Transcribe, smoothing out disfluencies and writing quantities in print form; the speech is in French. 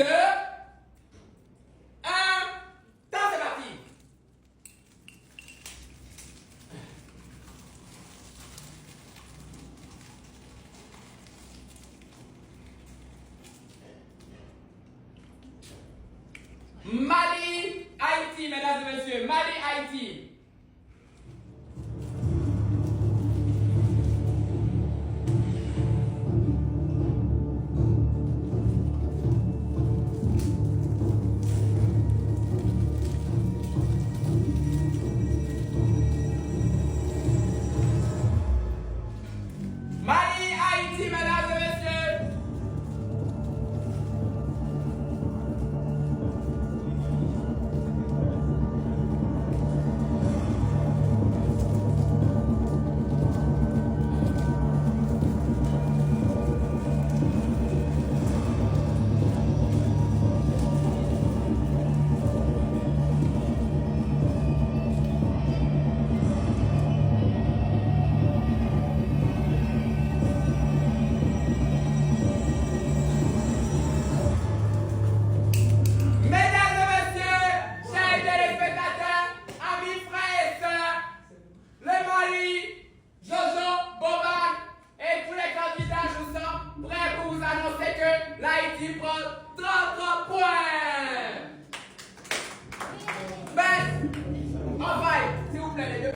2, 1, temps, c'est parti. Mali, Haïti, mesdames et messieurs, Mali, Haïti. Mali, Haïti, mesdames et messieurs. L'Haïti prend 33 points. Mais, on va